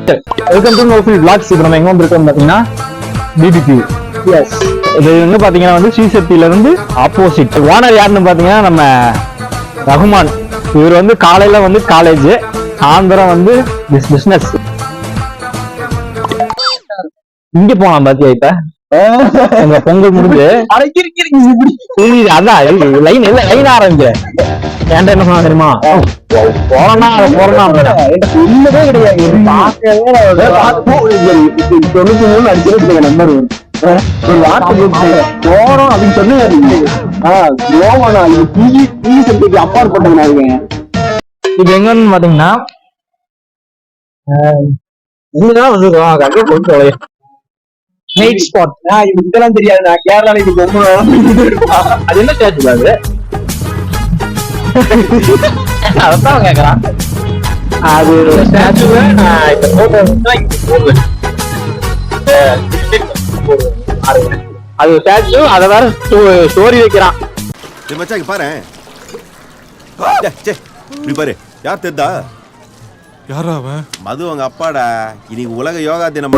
Welcome to நோஃபில் vlogs. இப்போ நம்ம எங்க வந்திருக்கோம் பாத்தீங்கன்னா BBQ. எஸ், இது வந்து பாத்தீங்கன்னா வந்து ஸ்ரீசக்தியில இருந்து ஆப்போசிட். ஓனர் யாருன்னு பாத்தீங்கன்னா நம்ம ரகுமான். இவர் வந்து காலையில வந்து காலேஜ், சாயந்தரம் வந்து பிசினஸ். இங்க போலாம் பாத்தியா இப்ப எங்க பொங்கல் முடிஞ்சு அதான் லைன் இல்ல லைன் ஆரம்பிக்க ஏன்டா என்ன சொன்னா தெரியுமா போறோம்னா இல்லவே கிடையாது. நம்பர் போறோம் அப்படின்னு சொன்னாரு. அப்பாற்பட்டவங்க இப்ப எங்கன்னு பாத்தீங்கன்னா இங்கதான் வந்துருக்கோம். கண்டிப்பா கொண்டு நைட் ஸ்பாட். இதெல்லாம் தெரியாது. நான் கேரளால இது அது என்ன ஸ்டாச்சு அது அதான் கேக்குறான். அது ஸ்டாச்சுவை நான் இந்த போட்டோ அது ஸ்டாச்சு அதை வேற ஸ்டோரி வைக்கிறான். பாரு பாரு யார் தெரிதா? யாரா அவன்? மது அவங்க அப்பாடா. இன்னைக்கு உலக யோகா தினம்.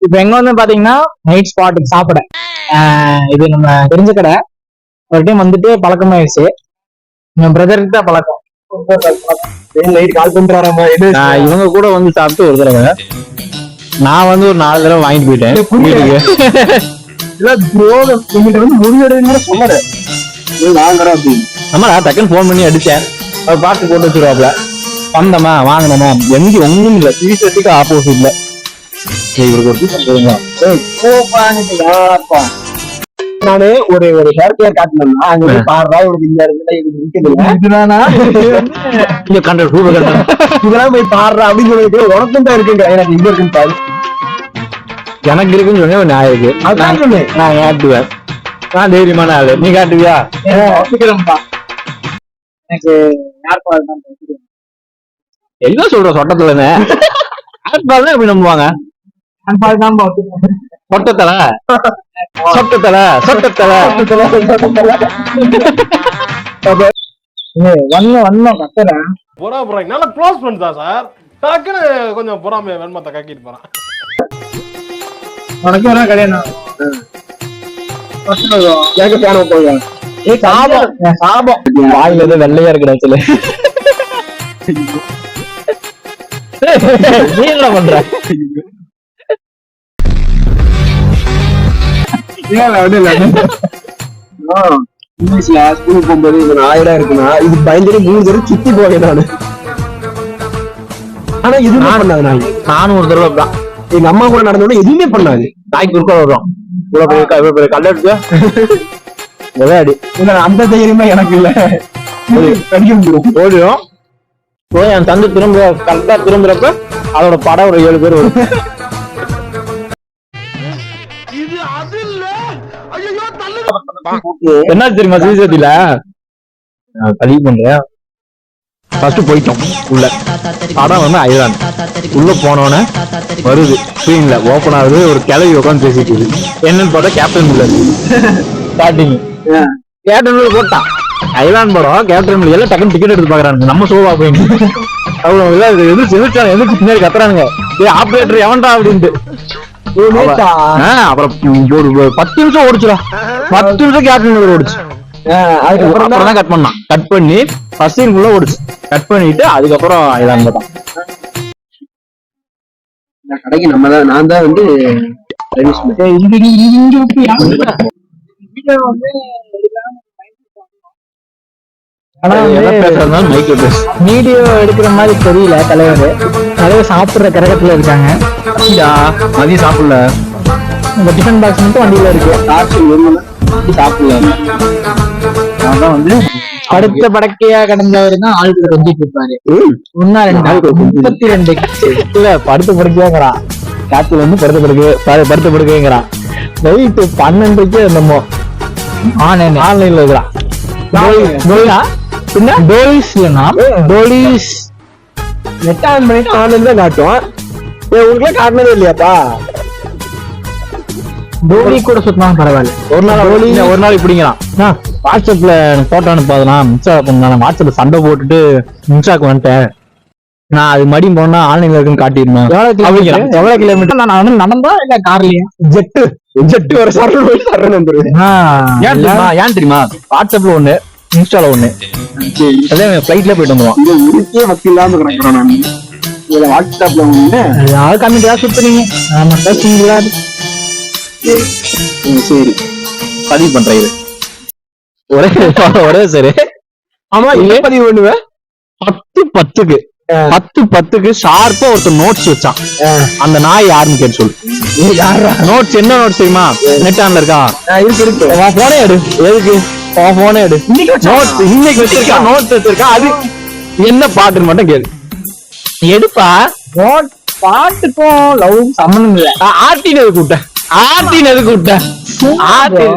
இப்ப எங்க வந்து பாத்தீங்கன்னா நைட் ஸ்பாட்டுக்கு சாப்பிட. இது நம்ம தெரிஞ்ச கடை. ஒரு டைம் வந்துட்டு பழக்கமாயிடுச்சு. என் பிரதருக்கு தான் பழக்கம். கால் பண்றாராமா இவங்க கூட வந்து சாப்பிட்டு ஒரு தடவை நான் வந்து ஒரு 4 தடவை வாங்கிட்டு போயிட்டேன் முடிவு சொன்னாரு. ஆமா நான் டக்குன்னு போன் பண்ணி அடிச்சேன். பாட்டு போட்டு வச்சிருவாப்ல. வந்தமா வாங்கினமா எங்க ஒண்ணும் இல்ல. ஸ்ரீசக்திக்கு ஆப்போசிட்ல நானு ஒரு ஹேர் கேர் காட்டணும்னா அங்க பாடுறா இவனுக்கு இந்த இடத்துல இது இதெல்லாம் போய் பாடுறா அப்படின்னு சொல்லிட்டு உனக்கும் தான் இருக்குங்க. எனக்கு இங்க இருக்குன்னு பாரு. எனக்கு இருக்குன்னு சொன்னேன். ஒரு நியாயம் இருக்கு. அதான் சொன்னேன். நான் காட்டுவேன். நான் தைரியமான ஆளு. நீ காட்டுவியா? எனக்கு என்ன சொல்ற சொட்டத்துல எப்படி நம்புவாங்க? சொட்டத்தல சொட்டத்தல சொட்டத்தல வண்ணம் கத்துறேன். போறாங்க நல்லா க்ளோஸ் பண்ணிட்டா சார். டக்குன்னு கொஞ்சம் பொறாம வெண்மத்தை கக்கிட்டு போறான். உனக்கு வேணா கிடையாது. வாயில இருந்து வெள்ளையா இருக்கிற சொல்லு. நீ என்ன பண்ற? இங்கிலீஷ்ல ஸ்கூலுக்கு போகும்போது இது 1000 இருக்குன்னா இது பயந்துட்டு 3 தடவை சுத்தி போவேன் நானு. ஆனா இது நானும் ஒரு தடவை தான் எங்க அம்மா கூட நடந்தோட எதுவுமே பண்ணாது. நாய்க்கு குறுக்க வரும் கல்லெடுத்து விளையாடி அந்த தைரியமா எனக்கு இல்ல. ஓடிடும் போய் என் தந்து திரும்ப கரெக்டா திரும்புறப்ப அதோட படம் ஒரு 7 பேர் வரும். என்ன தெரியுமா ஸ்ரீசக்தியில பதிவு பண்றேன். ஃபர்ஸ்ட் போயிட்டோம் உள்ள. படம் வந்து ஐரான் உள்ள போனோன்னு வருது ஸ்கிரீன்ல ஓபன் ஆகுது. ஒரு கிளவி உட்காந்து பேசிட்டு என்னன்னு பார்த்தா captain Miller starting. Captain Miller போட்டான். ஐலாண்ட் படம் கேப்டன் மில்லர் எல்லாம் டக்குன்னு டிக்கெட் எடுத்து பாக்குறாங்க. நம்ம ஷோவா போயிட்டு எதிர்த்து பின்னாடி கத்துறானுங்க ஆபரேட்டர் எவன்டா அப்படின்ட்டு. அப்புறம் ஒரு 10 நிமிஷம் ஓடிச்சுடா. 10 நிமிஷம் கேப்டன் மில்லர் ஓடிச்சு. அதுக்கப்புறம் தான் கட் பண்ணான். கட் பண்ணி ஃபர்ஸ்ட் சீனுக்குள்ள ஓடிச்சு. கட் பண்ணிட்டு அதுக்கப்புறம் ஐலாண்ட் படம். கடைக்கு நான் தான் வந்து வீடியோ எடுக்கிற மாதிரி தெரியல. தலைவர் சாப்பிடுற கரகத்துல இருக்காங்க. மதியம் சாப்பிடல. டிஃபன் பாக்ஸ் மட்டும் வண்டியில இருக்கு. சாப்பிடல. அதான் வந்து படுத்த படக்கையா கடந்தவர் தான் ஆளுக்கு கொஞ்சிட்டு இருப்பாரு. 32 இல்ல படுத்த படுக்கையாங்கிறான். காத்துல வந்து படுத்த படுக்கைங்கிறான். நைட்டு 12க்கு என்னமோ ஆன்லைன்ல இருக்கிறான். நெட் ஆன் பண்ணிட்டு ஆன்லைன் தான் காட்டும். உங்களுக்கு காட்டினதே இல்லையாப்பா? டோலி கூட சுத்தினாலும் பரவாயில்ல. ஒரு நாள் இப்படிங்கிறான். வாட்ஸ்அப்ல போட்டோ அனுப்பாதுனா இன்ஸ்டா பண்ணா வாட்ஸ்அப்ல சண்டை போட்டுட்டு இன்ஸ்டாக்கு வந்துட்டேன். நான் அது மடி போனா ஆன்லைன்ல இருக்குன்னு காட்டிருந்தேன். எவ்வளவு கிலோமீட்டர்? நான் வந்து நடந்தா இல்ல கார்லயா? ஜெட்டு வர சரண் போய் சரண் வந்துருவேன். ஏன் தெரியுமா? வாட்ஸ்அப்ல ஒண்ணு, இன்ஸ்டால ஒண்ணு, அதே ஃபிளைட்ல போயிட்டு வந்துருவோம். இதுக்கே வக்கு இல்லாம கிடக்குறோம் நான். இதுல வாட்ஸ்அப்ல ஒண்ணு யாரும் கம்மிட்டா சுத்துறீங்க. ஆமா பேசுறீங்களா? சரி பதிவு பண்றேன் இது. ஒரே சரி. ஆமா இதே பதிவு பண்ணுவேன். 10-10க்கு 10-10க்கு ஷார்ப்பா ஒருத்தர் நோட்ஸ் வச்சான். அந்த நாய் யாருன்னு கேட்டு சொல்லு. நோட்ஸ் என்ன நோட்ஸ் தெரியுமா? நெட் ஆன்ல இருக்கா? இருக்கு. போனே எடு. எதுக்கு போனே எடு? நோட்ஸ் இன்னைக்கு வச்சிருக்கா. நோட்ஸ் வச்சிருக்கா. அது என்ன பாட்டுன்னு மட்டும் கேளு. எடுப்பா. நோட் பாட்டுக்கும் லவ் சம்மந்தம் இல்ல. ஆர்டினது கூப்பிட்டேன்.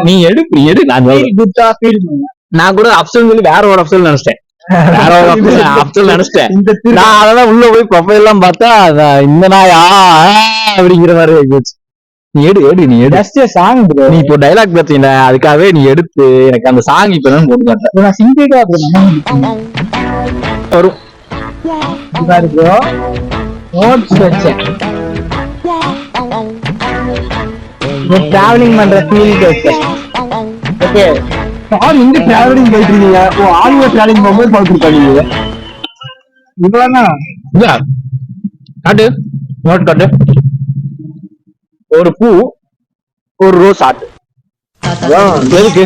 நீ எடு. நான் கூட அப்சல் சொல்லி வேற ஒரு அப்சல் நினைச்சிட்டேன். நான் அதெல்லாம் உள்ள போய் ப்ரொஃபைல் எல்லாம் பார்த்தா இந்த நாயா அப்படிங்கிற மாதிரி போச்சு. நீ எடு சாங். நீ இப்போ டைலாக் பார்த்தீங்களா, அதுக்காகவே நீ எடுத்து எனக்கு அந்த சாங் இப்ப தான் போட்டு காட்ட. நான் சிங்கிளா வரும் டிராவலிங் பண்ற ஃபீல் வச்சேன். ஓகே இங்க டிராவலிங் போயிட்டு இருக்கீங்க. ஆளுங்க டிராவலிங் போகும்போது பார்த்துருக்காங்க. இவ்வளவுதான் இல்ல காட்டு. நோட் காட்டு. ஒரு பூ, ஒரு ரோஸ் ஆட்டு. எதுக்கு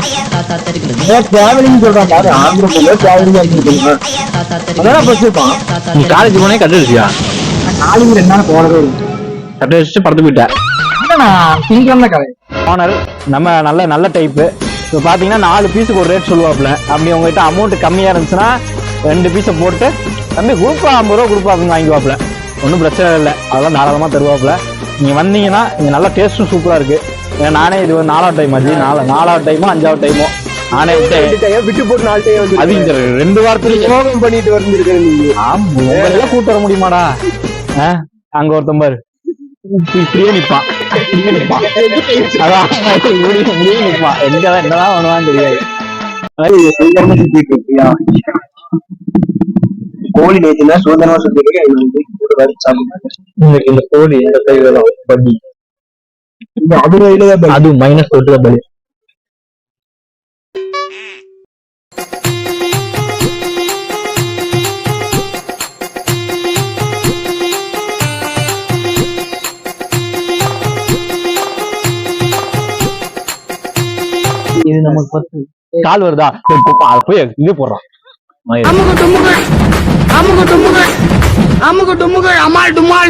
டிராவலிங் சொல்றான் பாரு. ஆந்திர டிராவலிங் அதான் பசிருப்பான். நீ காலேஜ் போனே கட்டு அடிச்சியா? நாளைக்கு 2 நாள் போறதே இல்லை. கட்டு அடிச்சுட்டு படுத்து போயிட்டேன். ஓனர் நம்ம நல்ல டைப்பு. இப்போ பார்த்தீங்கன்னா 4 பீஸுக்கு ஒரு ரேட் சொல்லுவாப்புல. அப்படி உங்ககிட்ட அமௌண்ட் கம்மியாக இருந்துச்சுன்னா 2 பீஸை போட்டு தம்பி குரூப்பா 50 ரூபா குரூப்பா அப்படின்னு வாங்கிக்குவாப்புல. ஒன்றும் பிரச்சனை இல்லை, அதெல்லாம் தாராளமாக தருவாப்புல. நீங்கள் வந்தீங்கன்னா இங்கே நல்லா டேஸ்ட்டும் சூப்பராக இருக்கு. ஏன்னா நானே இது 4வது டைம் ஆச்சு. 4வது டைமோ 5வது டைமோ நானே விட்டு போட்டு 4 டைம் அது இந்த 2 வாரத்துல யோகம் பண்ணிட்டு வந்துருக்கேன். நீங்க ஆமா கூட்டு வர முடியுமாடா? அங்க ஒருத்தன் பாரு இப்படியே நிப்பான். அதான் முடியே நிப்பான். எங்கதான் என்னதான் பண்ணுவான்னு தெரியாது. கோழி நேற்றுனா சுதந்திரமா சுத்திட்டு இந்த கோழி இந்த கையில படி அது மைனஸ் போட்டு பலி. இது நமக்கு 10 கால் வருதா? போய் இது போடுறான். அமுக டுமுக அமால் டுமால்